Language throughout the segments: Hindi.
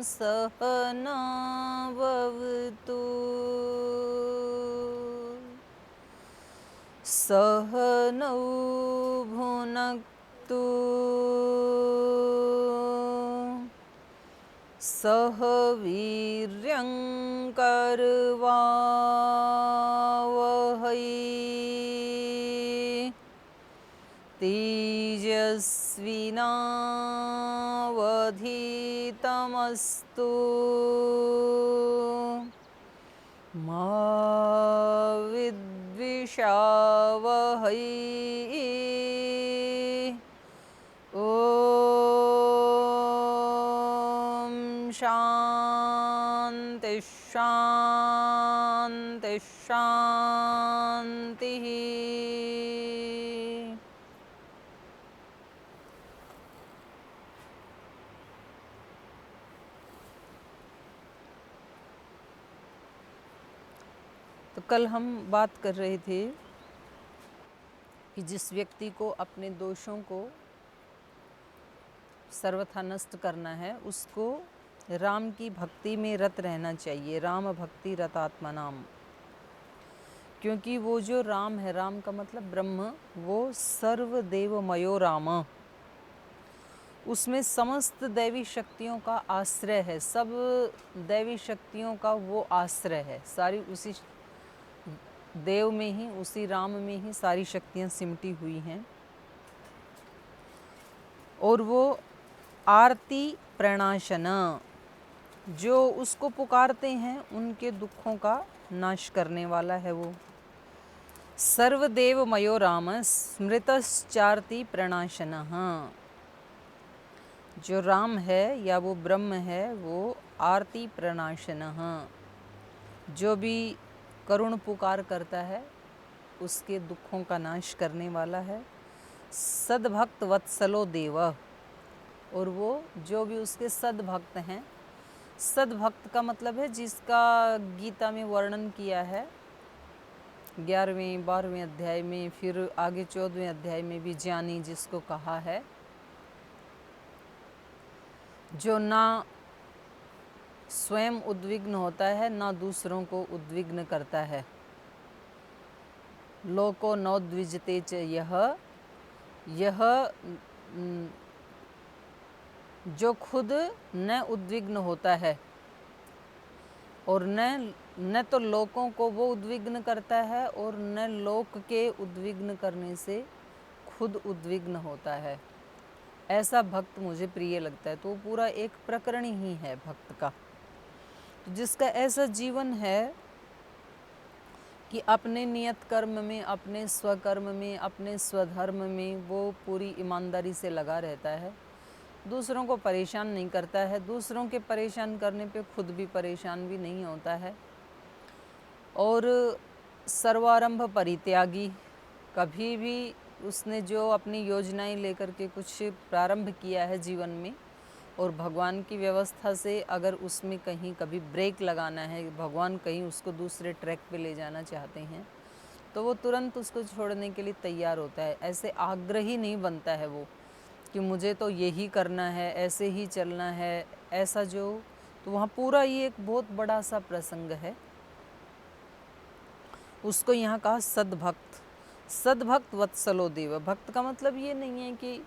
सहना भवतु सहनौ भुनक्तु सह वीर्यं करवावहै तेजस्विनावधीतमस्तु मा विद्विषावहै ॐ शान्ति शान्ति शान्तिः। तो कल हम बात कर रहे थे कि जिस व्यक्ति को अपने दोषों को सर्वथा नष्ट करना है उसको राम की भक्ति में रत रहना चाहिए। राम भक्ति रतात्मा नाम, क्योंकि वो जो राम है, राम का मतलब ब्रह्म, वो सर्वदेवमयो राम, उसमें समस्त दैवी शक्तियों का आश्रय है। सब दैवी शक्तियों का वो आश्रय है। सारी उसी देव में ही, उसी राम में ही सारी शक्तियाँ सिमटी हुई हैं। और वो आरती प्रणाशना, जो उसको पुकारते हैं उनके दुखों का नाश करने वाला है वो। सर्वदेवमयो राम स्मृतश्चार्ति प्रणाशनः, जो राम है या वो ब्रह्म है वो आरती प्रणाशनः, जो भी करुण पुकार करता है उसके दुखों का नाश करने वाला है। सद्भक्त वत्सलो देव, और वो जो भी उसके सद्भक्त हैं, सद्भक्त का मतलब है जिसका गीता में वर्णन किया है 11वें 12वें अध्याय में, फिर आगे 14वें अध्याय में भी ज्ञानी जिसको कहा है, जो ना स्वयं उद्विग्न होता है ना दूसरों को उद्विग्न करता है। लोको नोद्विजते च यह जो खुद न उद्विग्न होता है और न तो लोगों को वो उद्विग्न करता है और न लोक के उद्विग्न करने से खुद उद्विग्न होता है, ऐसा भक्त मुझे प्रिय लगता है। तो पूरा एक प्रकरण ही है भक्त का, तो जिसका ऐसा जीवन है कि अपने नियत कर्म में, अपने स्वकर्म में, अपने स्वधर्म में वो पूरी ईमानदारी से लगा रहता है, दूसरों को परेशान नहीं करता है, दूसरों के परेशान करने पे खुद भी परेशान भी नहीं होता है, और सर्वारंभ परित्यागी, कभी भी उसने जो अपनी योजनाएं लेकर के कुछ प्रारंभ किया है जीवन में और भगवान की व्यवस्था से अगर उसमें कहीं कभी ब्रेक लगाना है, भगवान कहीं उसको दूसरे ट्रैक पे ले जाना चाहते हैं, तो वो तुरंत उसको छोड़ने के लिए तैयार होता है। ऐसे आग्रही नहीं बनता है वो कि मुझे तो यही करना है, ऐसे ही चलना है, ऐसा जो, तो वहाँ पूरा ये एक बहुत बड़ा सा प्रसंग है। उसको यहाँ कहा सद्भक्त। सद्भक्त वत्सलो देव। भक्त का मतलब ये नहीं है कि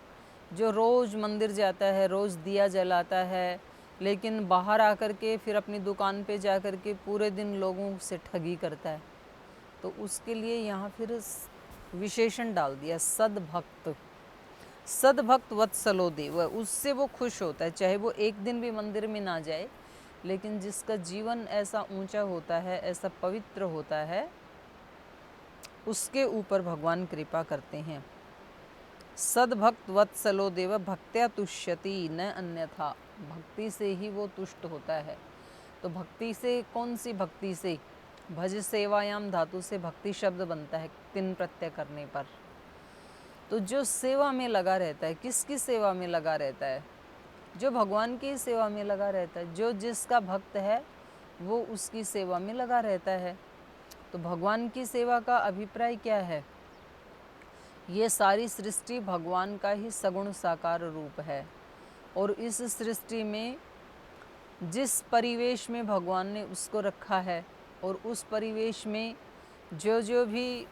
जो रोज़ मंदिर जाता है, रोज़ दिया जलाता है, लेकिन बाहर आकर के फिर अपनी दुकान पे जा कर के पूरे दिन लोगों से ठगी करता है, तो उसके लिए यहाँ फिर विशेषण डाल दिया सद्भक्त। सद्भक्त वत्सलो देव, उससे वो खुश होता है, चाहे वो एक दिन भी मंदिर में ना जाए, लेकिन जिसका जीवन ऐसा ऊंचा होता है, ऐसा पवित्र होता है, उसके ऊपर भगवान कृपा करते हैं। सद्भक्त वत्सलो देव भक्त्या तुष्यति न अन्यथा, भक्ति से ही वो तुष्ट होता है। तो भक्ति से, कौन सी भक्ति से? भज सेवायाम धातु से भक्ति शब्द बनता है तिन प्रत्यय करने पर। तो जो सेवा में लगा रहता है, किसकी सेवा में लगा रहता है? जो भगवान की सेवा में लगा रहता है। जो जिसका भक्त है वो उसकी सेवा में लगा रहता है। तो भगवान की सेवा का अभिप्राय क्या है? ये सारी सृष्टि भगवान का ही सगुण साकार रूप है, और इस सृष्टि में जिस परिवेश में भगवान ने उसको रखा है और उस परिवेश में जो जो भी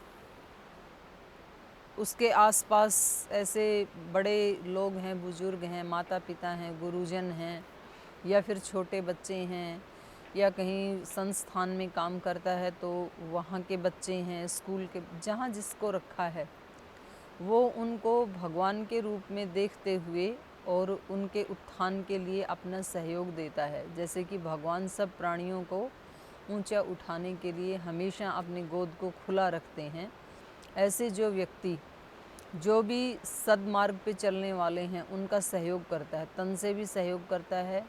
उसके आसपास ऐसे बड़े लोग हैं, बुजुर्ग हैं, माता पिता हैं, गुरुजन हैं, या फिर छोटे बच्चे हैं, या कहीं संस्थान में काम करता है तो वहाँ के बच्चे हैं, स्कूल के, जहाँ जिसको रखा है वो उनको भगवान के रूप में देखते हुए और उनके उत्थान के लिए अपना सहयोग देता है। जैसे कि भगवान सब प्राणियों को ऊंचा उठाने के लिए हमेशा अपनी गोद को खुला रखते हैं, ऐसे जो व्यक्ति जो भी सद्मार्ग पे चलने वाले हैं उनका सहयोग करता है। तन से भी सहयोग करता है,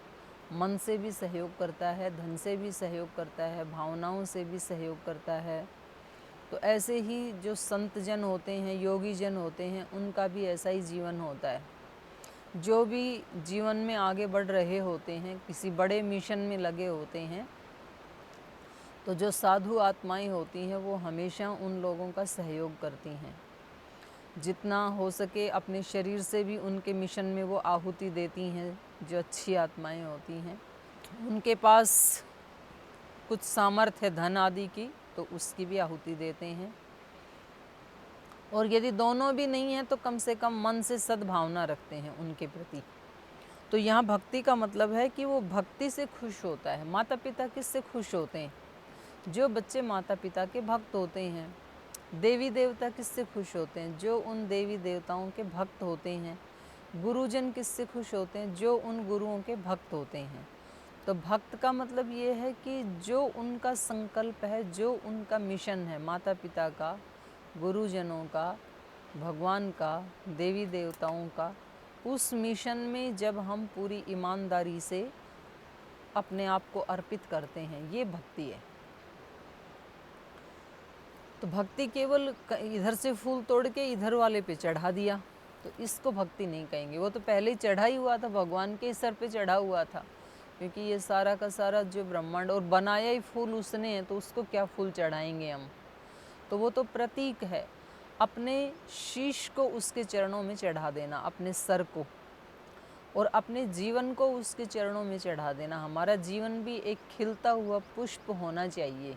मन से भी सहयोग करता है, धन से भी सहयोग करता है, भावनाओं से भी सहयोग करता है। तो ऐसे ही जो संत जन होते हैं, योगी जन होते हैं, उनका भी ऐसा ही जीवन होता है। जो भी जीवन में आगे बढ़ रहे होते हैं, किसी बड़े मिशन में लगे होते हैं, तो जो साधु आत्माएं होती हैं वो हमेशा उन लोगों का सहयोग करती हैं। जितना हो सके अपने शरीर से भी उनके मिशन में वो आहुति देती हैं। जो अच्छी आत्माएं होती हैं उनके पास कुछ सामर्थ्य है धन आदि की, तो उसकी भी आहुति देते हैं। और यदि दोनों भी नहीं है तो कम से कम मन से सद्भावना रखते हैं उनके प्रति। तो यहाँ भक्ति का मतलब है कि वो भक्ति से खुश होता है। माता पिता किससे खुश होते हैं? जो बच्चे माता पिता के भक्त होते हैं। देवी देवता किससे खुश होते हैं? जो उन देवी देवताओं के भक्त होते हैं। गुरुजन किससे खुश होते हैं? जो उन गुरुओं के भक्त होते हैं। तो भक्त का मतलब ये है कि जो उनका संकल्प है, जो उनका मिशन है, माता पिता का, गुरुजनों का, भगवान का, देवी देवताओं का, उस मिशन में जब हम पूरी ईमानदारी से अपने आप को अर्पित करते हैं, ये भक्ति है। तो भक्ति केवल इधर से फूल तोड़ के इधर वाले पे चढ़ा दिया तो इसको भक्ति नहीं कहेंगे। वो तो पहले ही चढ़ा ही हुआ था, भगवान के सर पे चढ़ा हुआ था, क्योंकि ये सारा का सारा जो ब्रह्मांड, और बनाया ही फूल उसने है, तो उसको क्या फूल चढ़ाएंगे हम? तो वो तो प्रतीक है। अपने शीश को उसके चरणों में चढ़ा देना, अपने सर को, और अपने जीवन को उसके चरणों में चढ़ा देना। हमारा जीवन भी एक खिलता हुआ पुष्प होना चाहिए।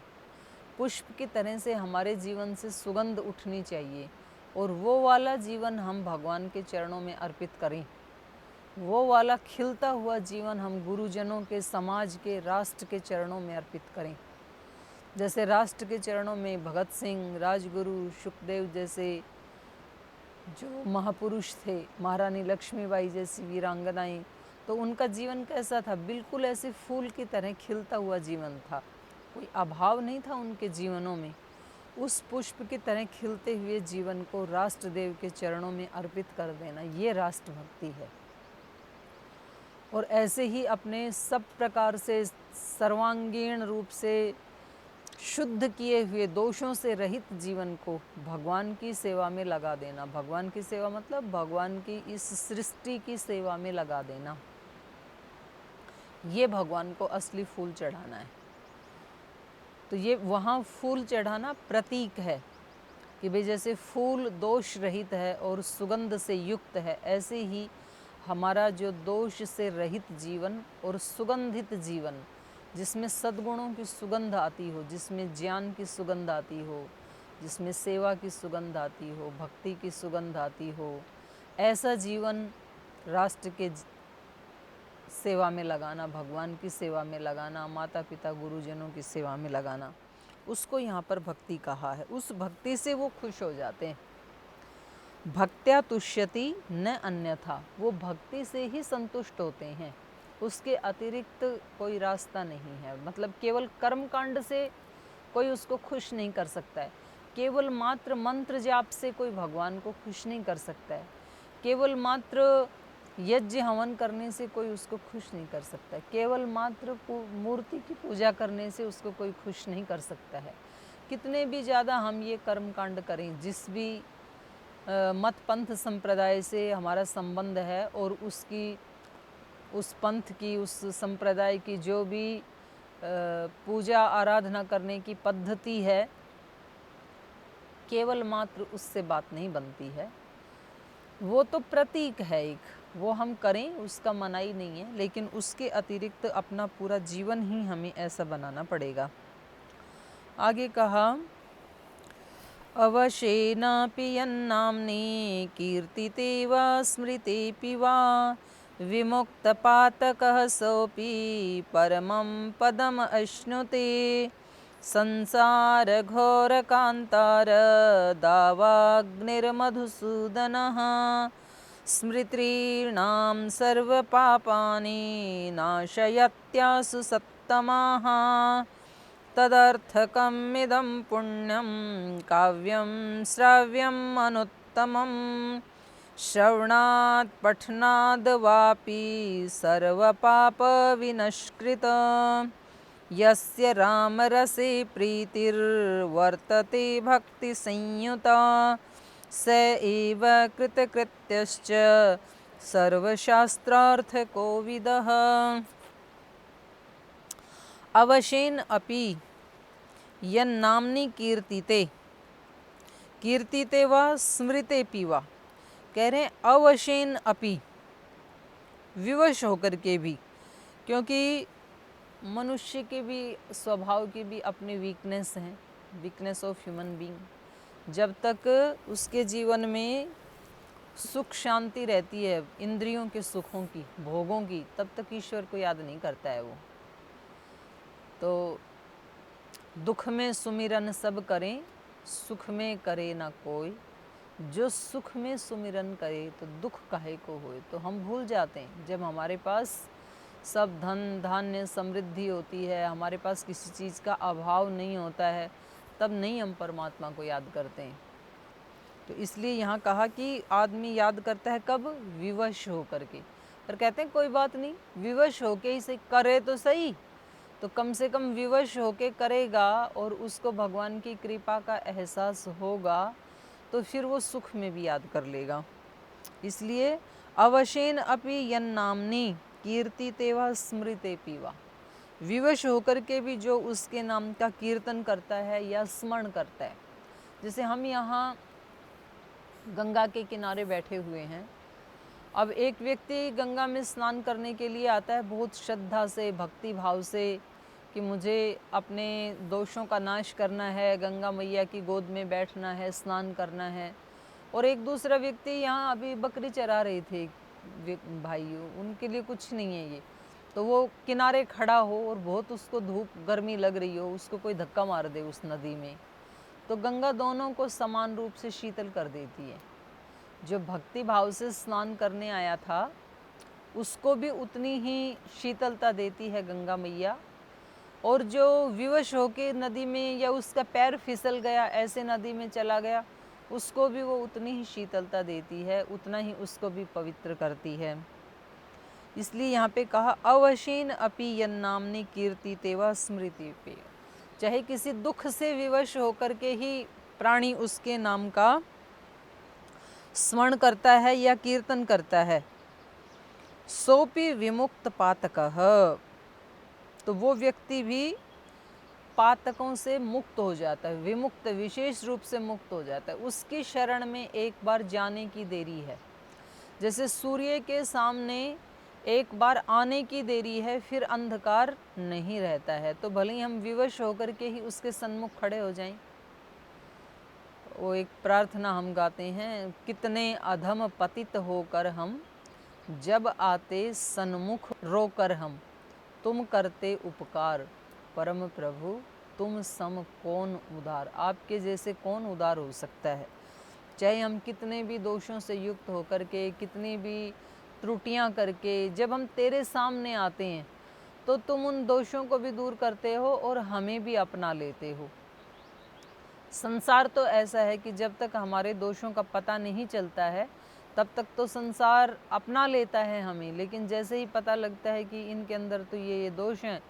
पुष्प की तरह से हमारे जीवन से सुगंध उठनी चाहिए, और वो वाला जीवन हम भगवान के चरणों में अर्पित करें। वो वाला खिलता हुआ जीवन हम गुरुजनों के, समाज के, राष्ट्र के चरणों में अर्पित करें। जैसे राष्ट्र के चरणों में भगत सिंह, राजगुरु, सुखदेव जैसे जो महापुरुष थे, महारानी लक्ष्मीबाई जैसी वीरांगनाएं, तो उनका जीवन कैसा था? बिल्कुल ऐसे फूल की तरह खिलता हुआ जीवन था। कोई अभाव नहीं था उनके जीवनों में। उस पुष्प की तरह खिलते हुए जीवन को राष्ट्रदेव के चरणों में अर्पित कर देना, ये राष्ट्रभक्ति है। और ऐसे ही अपने सब प्रकार से सर्वांगीण रूप से शुद्ध किए हुए, दोषों से रहित जीवन को भगवान की सेवा में लगा देना। भगवान की सेवा मतलब भगवान की इस सृष्टि की सेवा में लगा देना। ये भगवान को असली फूल चढ़ाना है। तो ये वहाँ फूल चढ़ाना प्रतीक है कि भाई जैसे फूल दोष रहित है और सुगंध से युक्त है, ऐसे ही हमारा जो दोष से रहित जीवन और सुगंधित जीवन, जिसमें सद्गुणों की सुगंध आती हो, जिसमें ज्ञान की सुगंध आती हो, जिसमें सेवा की सुगंध आती हो, भक्ति की सुगंध आती हो, ऐसा जीवन राष्ट्र के सेवा में लगाना, भगवान की सेवा में लगाना, माता पिता गुरुजनों की सेवा में लगाना, उसको यहाँ पर भक्ति कहा है। उस भक्ति से वो खुश हो जाते हैं। भक्त्या तुष्यति न अन्यथा, वो भक्ति से ही संतुष्ट होते हैं, उसके अतिरिक्त कोई रास्ता नहीं है। मतलब केवल कर्म कांड से कोई उसको खुश नहीं कर सकता है, केवल मात्र मंत्र जाप से कोई भगवान को खुश नहीं कर सकता है, केवल मात्र यज्ञ हवन करने से कोई उसको खुश नहीं कर सकता है, केवल मात्र मूर्ति की पूजा करने से उसको कोई खुश नहीं कर सकता है। कितने भी ज़्यादा हम ये कर्म कांड करें, जिस भी मत पंथ संप्रदाय से हमारा संबंध है, और उसकी, उस पंथ की, उस संप्रदाय की जो भी पूजा आराधना करने की पद्धति है, केवल मात्र उससे बात नहीं बनती है। वो तो प्रतीक है एक, वो हम करें, उसका मनाही नहीं है, लेकिन उसके अतिरिक्त अपना पूरा जीवन ही हमें ऐसा बनाना पड़ेगा। आगे कहा, अवशेनापि यन्नाम्नि कीर्तिते वा स्मृतेऽपि वा विमुक्तपातकः सोऽपि परमं पदम् अश्नुते। संसारघोरकान्तार दावाग्निर्मधुसूदनः स्मृतीणां सर्वपापानि नाशयत्यासु सत्तमाः। तदर्थकमिदं पुण्यं काव्यं श्राव्यम् अनुत्तमं श्रवणात् पठनाद् वापि सर्वपापविनष्कृत। यस्य रामरसे प्रीतिर्वर्तते भक्तिसंयुता स एव कृतकृत्यश्च सर्वशास्त्रार्थकोविदः। अवशेन अपि यन्नाम्नि कीर्तिते, कीर्तिते व स्मृतेऽपि वा, कह रहे हैं अवशेन अपि, विवश होकर के भी, क्योंकि मनुष्य के भी स्वभाव की भी अपनी वीकनेस हैं, वीकनेस ऑफ ह्यूमन बीइंग। जब तक उसके जीवन में सुख शांति रहती है, इंद्रियों के सुखों की, भोगों की, तब तक ईश्वर को याद नहीं करता है वो। तो दुख में सुमिरन सब करें, सुख में करे ना कोई, जो सुख में सुमिरन करे तो दुख काहे को होए। तो हम भूल जाते हैं, जब हमारे पास सब धन धान्य समृद्धि होती है, हमारे पास किसी चीज़ का अभाव नहीं होता है, तब नहीं हम परमात्मा को याद करते हैं। तो इसलिए यहाँ कहा कि आदमी याद करता है कब, विवश हो करके। पर कहते हैं कोई बात नहीं, विवश होके ही से करे तो सही, तो कम से कम विवश होके करेगा और उसको भगवान की कृपा का एहसास होगा, तो फिर वो सुख में भी याद कर लेगा। इसलिए अवशेन अपि यन्नाम्नि कीर्तिते वा स्मृतेऽपि वा, विवश होकर के भी जो उसके नाम का कीर्तन करता है या स्मरण करता है। जैसे हम यहाँ गंगा के किनारे बैठे हुए हैं, अब एक व्यक्ति गंगा में स्नान करने के लिए आता है बहुत श्रद्धा से, भक्ति भाव से, कि मुझे अपने दोषों का नाश करना है, गंगा मैया की गोद में बैठना है, स्नान करना है। और एक दूसरा व्यक्ति यहाँ अभी बकरी चरा रहे थे भाइयों, उनके लिए कुछ नहीं है ये, तो वो किनारे खड़ा हो और बहुत उसको धूप गर्मी लग रही हो, उसको कोई धक्का मार दे उस नदी में, तो गंगा दोनों को समान रूप से शीतल कर देती है। जो भक्ति भाव से स्नान करने आया था उसको भी उतनी ही शीतलता देती है गंगा मैया, और जो विवश होके नदी में या उसका पैर फिसल गया, ऐसे नदी में चला गया, उसको भी वो उतनी ही शीतलता देती है, उतना ही उसको भी पवित्र करती है। इसलिए यहाँ पे कहा अवशेन अपि यन्नाम्नि कीर्तिते वा स्मृतिते, चाहे किसी दुख से विवश होकर के ही प्राणी उसके नाम का स्मरण करता है या कीर्तन करता है, सोपि विमुक्त पातकः, तो वो व्यक्ति भी पातकों से मुक्त हो जाता है, विमुक्त विशेष रूप से मुक्त हो जाता है। उसकी शरण में एक बार जाने की देरी है, जैसे सूर्य के सामने एक बार आने की देरी है, फिर अंधकार नहीं रहता है। तो भले ही हम विवश होकर के ही उसके सन्मुख खड़े हो जाएं। वो एक प्रार्थना हम गाते हैं, कितने अधम पतित होकर हम, जब आते सन्मुख रोकर हम, तुम करते उपकार परम प्रभु, तुम सम कौन उदार। आपके जैसे कौन उदार हो सकता है। चाहे हम कितने भी दोषों से युक्त होकर के, कितनी भी त्रुटियां करके, जब हम तेरे सामने आते हैं तो तुम उन दोषों को भी दूर करते हो और हमें भी अपना लेते हो। संसार तो ऐसा है कि जब तक हमारे दोषों का पता नहीं चलता है तब तक तो संसार अपना लेता है हमें, लेकिन जैसे ही पता लगता है कि इनके अंदर तो ये दोष हैं,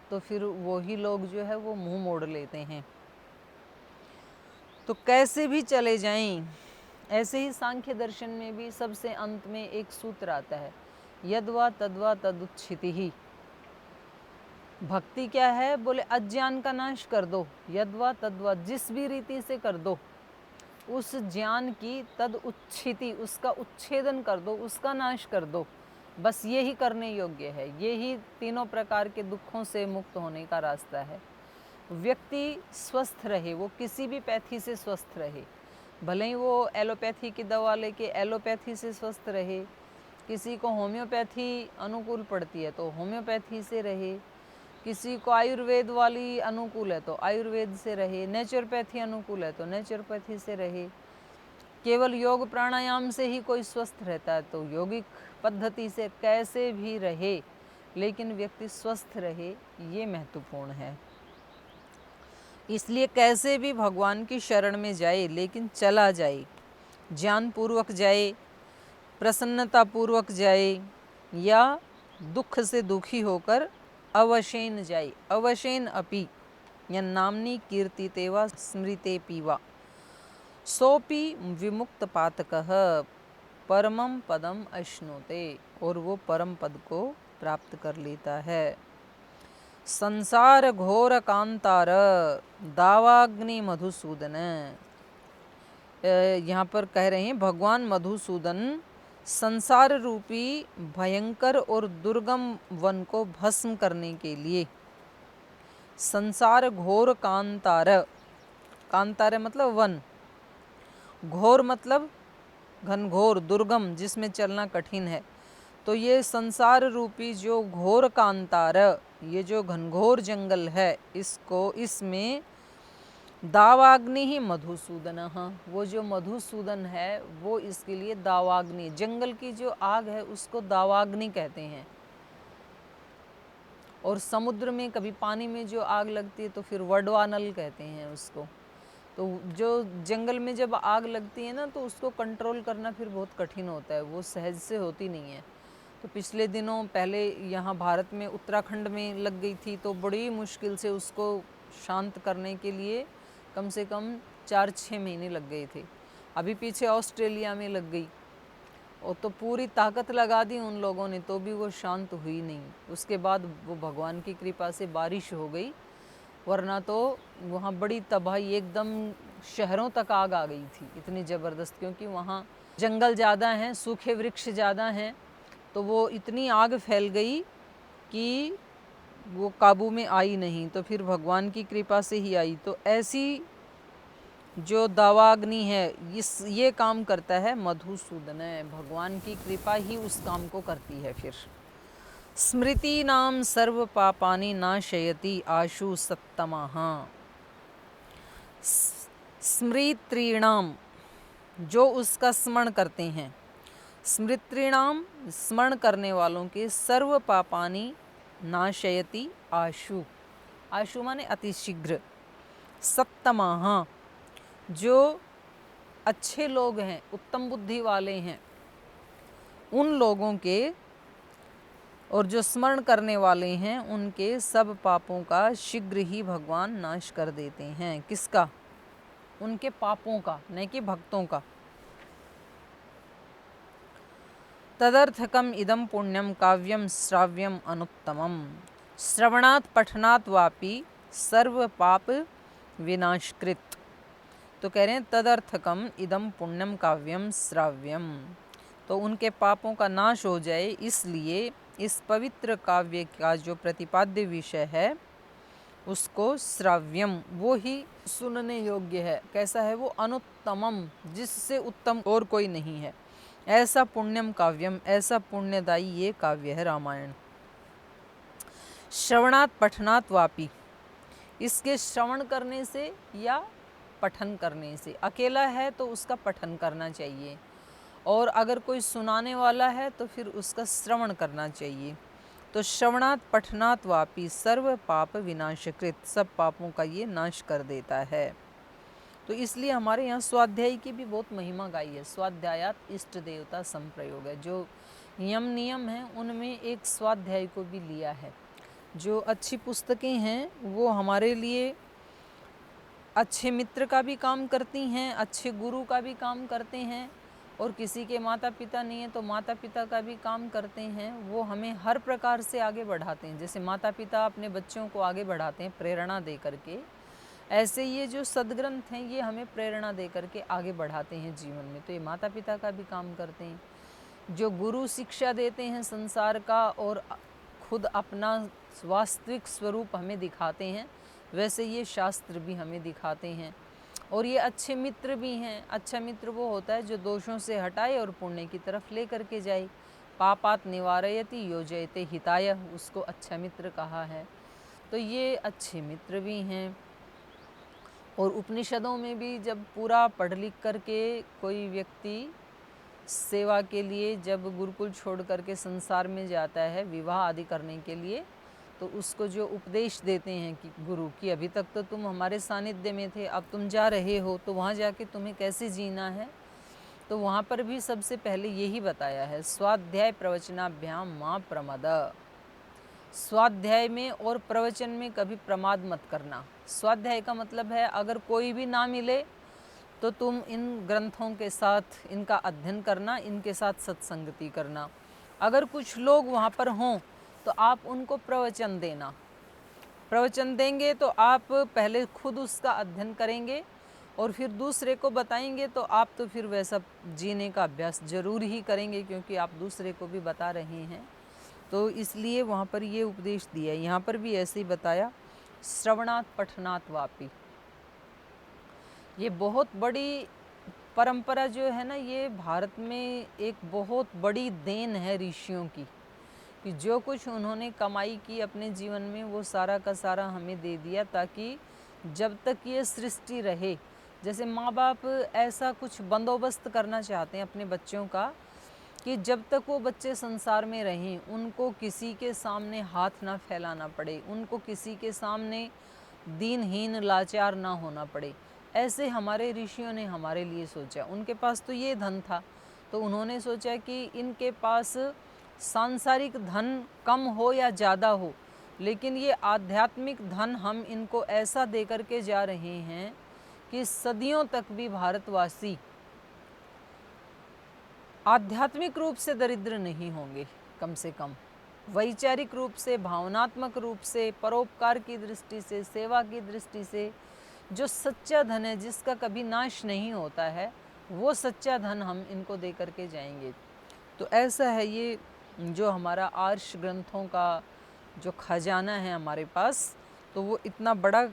तो फिर वही लोग जो है वो मुंह मोड़ लेते हैं। तो कैसे भी चले जाएं, ऐसे ही सांख्य दर्शन में भी सबसे अंत में एक सूत्र आता है, यद्वा तद्वा तदुच्छितिः। भक्ति क्या है, बोले अज्ञान का नाश कर दो, यद्वा तद्वा, जिस भी रीति से कर दो, उस ज्ञान की तद उच्छिति, उसका उच्छेदन कर दो, उसका नाश कर दो। बस यही करने योग्य है, यही तीनों प्रकार के दुखों से मुक्त होने का रास्ता है। व्यक्ति स्वस्थ रहे, वो किसी भी पैथी से स्वस्थ रहे, भले ही वो एलोपैथी की दवा लेके एलोपैथी से स्वस्थ रहे, किसी को होम्योपैथी अनुकूल पड़ती है तो होम्योपैथी से रहे, किसी को आयुर्वेद वाली अनुकूल है तो आयुर्वेद से रहे, नेचुरोपैथी अनुकूल है तो नेचुरोपैथी से रहे। केवल योग प्राणायाम से ही कोई स्वस्थ रहता है तो योगिक पद्धति से कैसे भी रहे, लेकिन व्यक्ति स्वस्थ रहे, ये महत्वपूर्ण है। इसलिए कैसे भी भगवान की शरण में जाए, लेकिन चला जाए, ज्ञान पूर्वक जाए, प्रसन्नता पूर्वक जाए, या दुख से दुखी होकर अवशेन जाए। अवशेन अपि या नामनी कीर्ति तेवा स्मृते पीवा सोपि विमुक्त पातकः परमम पदम अश्नुते, और वो परम पद को प्राप्त कर लेता है। संसार घोर कांतार दावाग्नि मधुसूदन, यहाँ पर कह रहे हैं भगवान मधुसूदन संसार रूपी भयंकर और दुर्गम वन को भस्म करने के लिए, संसार घोर कांतार, कांतार मतलब वन, घोर मतलब घनघोर दुर्गम जिसमें चलना कठिन है, तो ये संसार रूपी जो घोर कांतार, ये जो घनघोर जंगल है, इसको, इसमें दावाग्नि ही मधुसूदन, वो जो मधुसूदन है वो इसके लिए दावाग्नि, जंगल की जो आग है उसको दावाग्नि कहते हैं। और समुद्र में कभी पानी में जो आग लगती है तो फिर वडवानल कहते हैं उसको। तो जो जंगल में जब आग लगती है ना तो उसको कंट्रोल करना फिर बहुत कठिन होता है, वो सहज से होती नहीं है। तो पिछले दिनों पहले यहाँ भारत में उत्तराखंड में लग गई थी, तो बड़ी मुश्किल से उसको शांत करने के लिए कम से कम 4-6 महीने लग गए थे। अभी पीछे ऑस्ट्रेलिया में लग गई, और तो पूरी ताकत लगा दी उन लोगों ने, तो भी वो शांत हुई नहीं। उसके बाद वो भगवान की कृपा से बारिश हो गई, वरना तो वहाँ बड़ी तबाही, एकदम शहरों तक आग आ गई थी, इतनी ज़बरदस्त, क्योंकि वहाँ जंगल ज़्यादा हैं, सूखे वृक्ष ज़्यादा हैं, तो वो इतनी आग फैल गई कि वो काबू में आई नहीं, तो फिर भगवान की कृपा से ही आई। तो ऐसी जो दावाग्नि है, ये काम करता है मधुसूदन, भगवान की कृपा ही उस काम को करती है। फिर स्मृति नाम सर्व पापानि नाशयति आशु सत्तमः, स्मृत्रीणाम, जो उसका स्मरण करते हैं, स्मृत्रीणाम स्मरण करने वालों के, सर्व पापानि नाशयति आशु, आशु माने अतिशीघ्र, सत्तमः जो अच्छे लोग हैं, उत्तम बुद्धि वाले हैं, उन लोगों के, और जो स्मरण करने वाले हैं उनके सब पापों का शीघ्र ही भगवान नाश कर देते हैं। किसका? उनके पापों का, नहीं कि भक्तों का। तदर्थकम इदम पुण्यम काव्यम श्राव्यम अनुत्तमम, श्रवणात् पठनात् वापि सर्व पाप विनाशकृत। तो कह रहे हैं तदर्थकम इदम पुण्यम काव्यम श्राव्यम, तो उनके पापों का नाश हो जाए, इसलिए इस पवित्र काव्य का जो प्रतिपाद्य विषय है उसको श्राव्यम, वो ही सुनने योग्य है। कैसा है वो? अनुत्तमम, जिससे उत्तम और कोई नहीं है। ऐसा पुण्यम काव्यम, ऐसा पुण्यदायी ये काव्य है रामायण। श्रवणात् पठनात् वापि, इसके श्रवण करने से या पठन करने से, अकेला है तो उसका पठन करना चाहिए, और अगर कोई सुनाने वाला है तो फिर उसका श्रवण करना चाहिए। तो श्रवणात् पठनात् वापि सर्व पाप विनाशकृत, सब पापों का ये नाश कर देता है। तो इसलिए हमारे यहाँ स्वाध्याय की भी बहुत महिमा गाई है। स्वाध्यायात इष्ट देवता संप्रयोग है, जो नियम हैं उनमें एक स्वाध्याय को भी लिया है। जो अच्छी पुस्तकें हैं वो हमारे लिए अच्छे मित्र का भी काम करती हैं, अच्छे गुरु का भी काम करते हैं, और किसी के माता पिता नहीं है तो माता पिता का भी काम करते हैं। वो हमें हर प्रकार से आगे बढ़ाते हैं। जैसे माता पिता अपने बच्चों को आगे बढ़ाते हैं प्रेरणा दे करके, ऐसे ये जो सद्ग्रंथ हैं ये हमें प्रेरणा दे करके आगे बढ़ाते हैं जीवन में। तो ये माता पिता का भी काम करते हैं। जो गुरु शिक्षा देते हैं संसार का और खुद अपना वास्तविक स्वरूप हमें दिखाते हैं, वैसे ये शास्त्र भी हमें दिखाते हैं। और ये अच्छे मित्र भी हैं। अच्छा मित्र वो होता है जो दोषों से हटाए और पुण्य की तरफ ले करके जाए। पापात निवारयति योजयते हिताय, उसको अच्छा मित्र कहा है। तो ये अच्छे मित्र भी हैं। और उपनिषदों में भी जब पूरा पढ़ लिख करके कोई व्यक्ति सेवा के लिए जब गुरुकुल छोड़ करके संसार में जाता है विवाह आदि करने के लिए, तो उसको जो उपदेश देते हैं कि गुरु कि अभी तक तो तुम हमारे सानिध्य में थे, अब तुम जा रहे हो तो वहाँ जाके तुम्हें कैसे जीना है। तो वहाँ पर भी सबसे पहले यही बताया है, स्वाध्याय प्रवचनाभ्याम माँ प्रमद। स्वाध्याय में और प्रवचन में कभी प्रमाद मत करना। स्वाध्याय का मतलब है अगर कोई भी ना मिले तो तुम इन ग्रंथों के साथ इनका अध्ययन करना, इनके साथ सत्संगति करना। अगर कुछ लोग वहाँ पर हों तो आप उनको प्रवचन देना। प्रवचन देंगे तो आप पहले खुद उसका अध्ययन करेंगे और फिर दूसरे को बताएंगे, तो आप तो फिर वैसा जीने का अभ्यास जरूर ही करेंगे, क्योंकि आप दूसरे को भी बता रहे हैं। तो इसलिए वहाँ पर ये उपदेश दिया। यहाँ पर भी ऐसे ही बताया, श्रवणात् पठनात् वापि। ये बहुत बड़ी परंपरा जो है ना, ये भारत में एक बहुत बड़ी देन है ऋषियों की, कि जो कुछ उन्होंने कमाई की अपने जीवन में वो सारा का सारा हमें दे दिया, ताकि जब तक ये सृष्टि रहे, जैसे माँ बाप ऐसा कुछ बंदोबस्त करना चाहते हैं अपने बच्चों का कि जब तक वो बच्चे संसार में रहें उनको किसी के सामने हाथ ना फैलाना पड़े, उनको किसी के सामने दीनहीन लाचार ना होना पड़े। ऐसे हमारे ऋषियों ने हमारे लिए सोचा। उनके पास तो ये धन था, तो उन्होंने सोचा कि इनके पास सांसारिक धन कम हो या ज़्यादा हो, लेकिन ये आध्यात्मिक धन हम इनको ऐसा दे करके जा रहे हैं कि सदियों तक भी भारतवासी आध्यात्मिक रूप से दरिद्र नहीं होंगे। कम से कम वैचारिक रूप से, भावनात्मक रूप से, परोपकार की दृष्टि से, सेवा की दृष्टि से जो सच्चा धन है, जिसका कभी नाश नहीं होता है, वो सच्चा धन हम इनको दे करके जाएंगे। तो ऐसा है ये जो हमारा आर्ष ग्रंथों का जो खजाना है हमारे पास, तो वो इतना बड़ा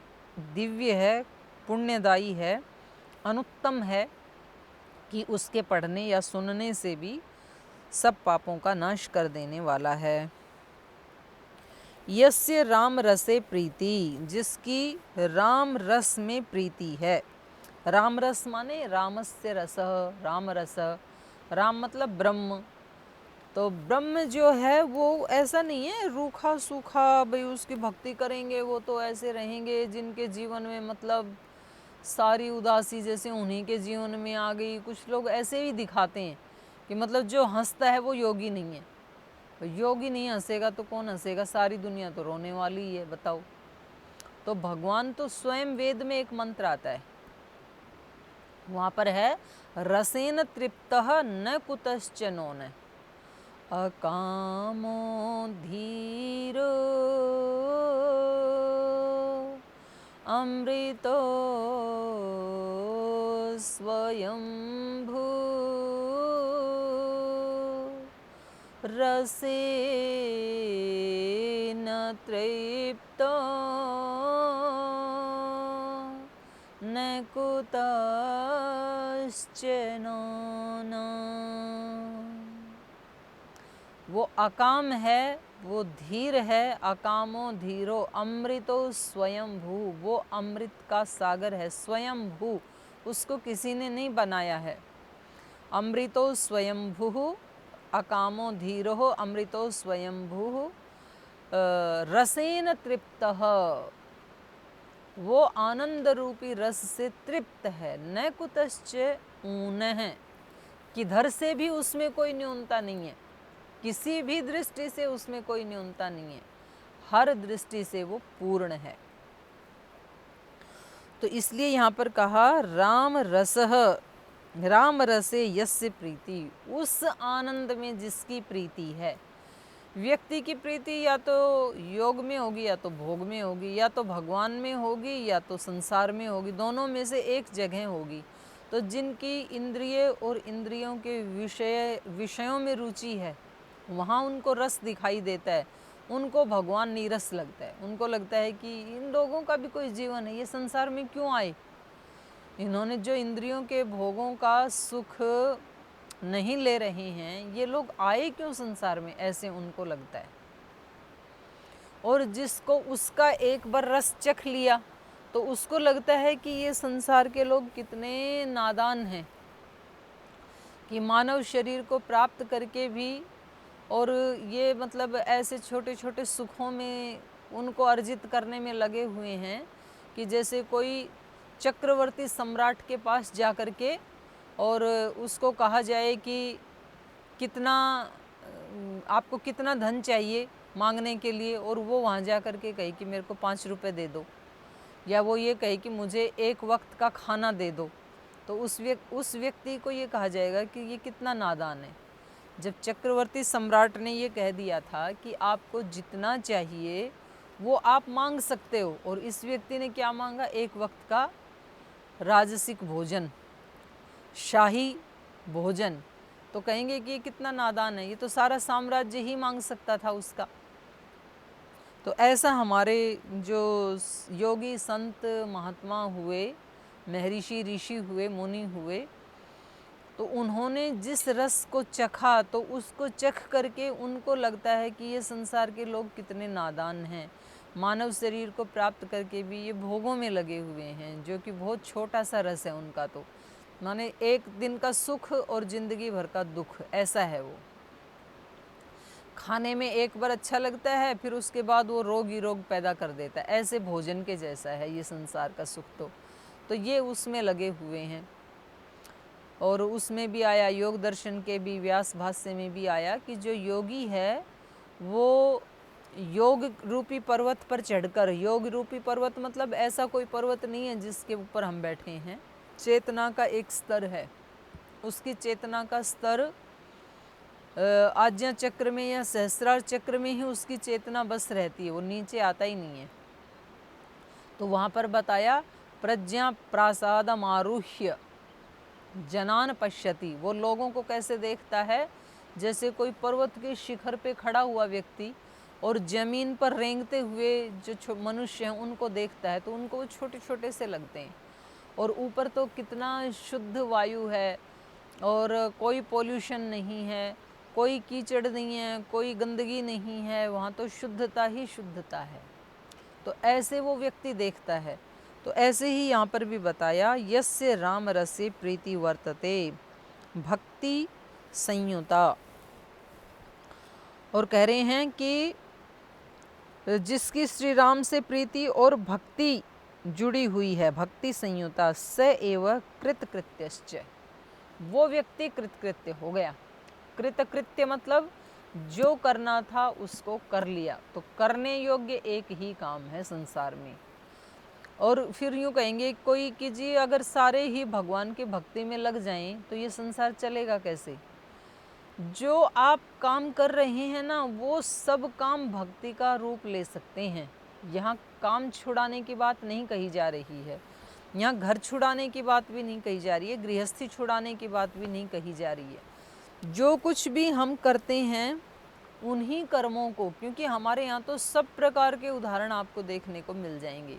दिव्य है, पुण्यदायी है, अनुत्तम है कि उसके पढ़ने या सुनने से भी सब पापों का नाश कर देने वाला है। यस्य राम रसे प्रीति, जिसकी राम रस में प्रीति है। राम रस माने रामस्य रस, राम रस। राम मतलब ब्रह्म। तो ब्रह्म जो है वो ऐसा नहीं है रूखा सूखा, भाई उसकी भक्ति करेंगे वो तो ऐसे रहेंगे जिनके जीवन में मतलब सारी उदासी जैसे उन्हीं के जीवन में आ गई। कुछ लोग ऐसे भी दिखाते हैं कि मतलब जो हंसता है वो योगी नहीं है। योगी नहीं हंसेगा तो कौन हंसेगा, सारी दुनिया तो रोने वाली ही है, बताओ। तो भगवान तो स्वयं वेद में एक मंत्र आता है, वहाँ पर है रसेन तृप्तः न कुतश्चनो न अकामो धीरो अमृतो स्वयंभू रसेन तृप्तो न कुतश्चनो न। वो अकाम है, वो धीर है। अकामो धीरो अमृतो स्वयंभू, वो अमृत का सागर है। स्वयंभू, उसको किसी ने नहीं बनाया है। अमृतो स्वयंभू अकामो धीरो अमृतो स्वयंभू रसेन तृप्तः, वो आनंद रूपी रस से तृप्त है। न कुतश्च ऊनः, किधर से भी उसमें कोई न्यूनता नहीं है, किसी भी दृष्टि से उसमें कोई न्यूनता नहीं है, हर दृष्टि से वो पूर्ण है। तो इसलिए यहाँ पर कहा राम रसः, राम रसे यस्य प्रीति, उस आनंद में जिसकी प्रीति है। व्यक्ति की प्रीति या तो योग में होगी या तो भोग में होगी, या तो भगवान में होगी या तो संसार में होगी, दोनों में से एक जगह होगी। तो जिनकी इंद्रिय और इंद्रियों के विषयों में रुचि है, वहाँ उनको रस दिखाई देता है, उनको भगवान नीरस लगता है। उनको लगता है कि इन लोगों का भी कोई जीवन है, ये संसार में क्यों आए, इन्होंने जो इंद्रियों के भोगों का सुख नहीं ले रहे हैं, ये लोग आए क्यों संसार में, ऐसे उनको लगता है। और जिसको उसका एक बार रस चख लिया तो उसको लगता है कि ये संसार के लोग कितने नादान हैं कि मानव शरीर को प्राप्त करके भी और ये मतलब ऐसे छोटे छोटे सुखों में उनको अर्जित करने में लगे हुए हैं कि जैसे कोई चक्रवर्ती सम्राट के पास जा कर के और उसको कहा जाए कि कितना आपको कितना धन चाहिए मांगने के लिए, और वो वहाँ जा कर के कहे कि मेरे को 5 रुपये दे दो, या वो ये कहे कि मुझे एक वक्त का खाना दे दो, तो उस व्यक्ति को ये कहा जाएगा कि ये कितना नादान है। जब चक्रवर्ती सम्राट ने ये कह दिया था कि आपको जितना चाहिए वो आप मांग सकते हो, और इस व्यक्ति ने क्या मांगा, एक वक्त का राजसिक भोजन, शाही भोजन, तो कहेंगे कि ये कितना नादान है, ये तो सारा साम्राज्य ही मांग सकता था उसका। तो ऐसा हमारे जो योगी संत महात्मा हुए, महर्षि ऋषि हुए, मुनि हुए, तो उन्होंने जिस रस को चखा तो उसको चख करके उनको लगता है कि ये संसार के लोग कितने नादान हैं, मानव शरीर को प्राप्त करके भी ये भोगों में लगे हुए हैं, जो कि बहुत छोटा सा रस है उनका। तो माने एक दिन का सुख और जिंदगी भर का दुख, ऐसा है वो। खाने में एक बार अच्छा लगता है, फिर उसके बाद वो रोग ही रोग पैदा कर देता है, ऐसे भोजन के जैसा है ये संसार का सुख। तो ये उसमें लगे हुए हैं। और उसमें भी आया, योग दर्शन के भी व्यास भाष्य में भी आया कि जो योगी है वो योग रूपी पर्वत पर चढ़कर, योग रूपी पर्वत मतलब ऐसा कोई पर्वत नहीं है जिसके ऊपर हम बैठे हैं, चेतना का एक स्तर है, उसकी चेतना का स्तर आज्ञा चक्र में या सहस्रार चक्र में ही उसकी चेतना बस रहती है, वो नीचे आता ही नहीं है। तो वहाँ पर बताया प्रज्ञा प्रासादमारुह्य जनान पश्यति, वो लोगों को कैसे देखता है, जैसे कोई पर्वत के शिखर पे खड़ा हुआ व्यक्ति और ज़मीन पर रेंगते हुए जो मनुष्य हैं उनको देखता है, तो उनको वो छोटे छोटे से लगते हैं। और ऊपर तो कितना शुद्ध वायु है और कोई पोल्यूशन नहीं है, कोई कीचड़ नहीं है, कोई गंदगी नहीं है, वहाँ तो शुद्धता ही शुद्धता है। तो ऐसे वो व्यक्ति देखता है। तो ऐसे ही यहाँ पर भी बताया, यस्य राम रसे प्रीति वर्तते भक्ति संयुता, और कह रहे हैं कि जिसकी श्री राम से प्रीति और भक्ति जुड़ी हुई है, भक्ति संयुता, स एव कृतकृत्यश्च, वो व्यक्ति कृतकृत्य हो गया। कृतकृत्य मतलब जो करना था उसको कर लिया। तो करने योग्य एक ही काम है संसार में। और फिर यूँ कहेंगे कोई कि जी अगर सारे ही भगवान की भक्ति में लग जाएं तो ये संसार चलेगा कैसे। जो आप काम कर रहे हैं ना, वो सब काम भक्ति का रूप ले सकते हैं। यहाँ काम छुड़ाने की बात नहीं कही जा रही है, यहाँ घर छुड़ाने की बात भी नहीं कही जा रही है, गृहस्थी छुड़ाने की बात भी नहीं कही जा रही है। जो कुछ भी हम करते हैं उन्हीं कर्मों को, क्योंकि हमारे यहाँ तो सब प्रकार के उदाहरण आपको देखने को मिल जाएंगे।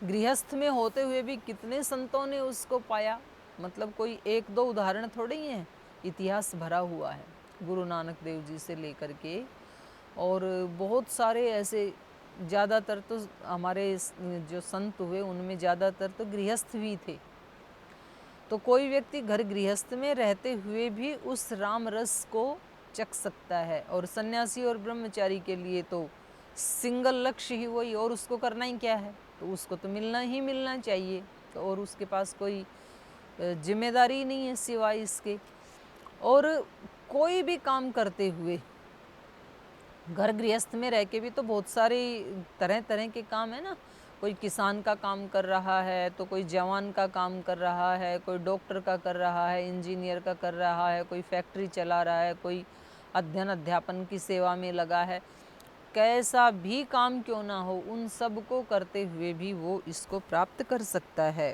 गृहस्थ में होते हुए भी कितने संतों ने उसको पाया, मतलब कोई एक दो उदाहरण थोड़े ही हैं, इतिहास भरा हुआ है गुरु नानक देव जी से लेकर के। और बहुत सारे ऐसे, ज़्यादातर तो हमारे जो संत हुए उनमें ज़्यादातर तो गृहस्थ भी थे। तो कोई व्यक्ति घर गृहस्थ में रहते हुए भी उस राम रस को चख सकता है। और सन्यासी और ब्रह्मचारी के लिए तो सिंगल लक्ष्य ही वही, और उसको करना ही क्या है, तो उसको तो मिलना ही मिलना चाहिए। तो और उसके पास कोई जिम्मेदारी नहीं है सिवाय इसके। और कोई भी काम करते हुए, घर गृहस्थ में रह के भी तो बहुत सारे तरह तरह के काम है ना। कोई किसान का काम कर रहा है, तो कोई जवान का काम कर रहा है, कोई डॉक्टर का कर रहा है, इंजीनियर का कर रहा है, कोई फैक्ट्री चला रहा है, कोई अध्ययन अध्यापन की सेवा में लगा है, कैसा भी काम क्यों ना हो, उन सब को करते हुए भी वो इसको प्राप्त कर सकता है।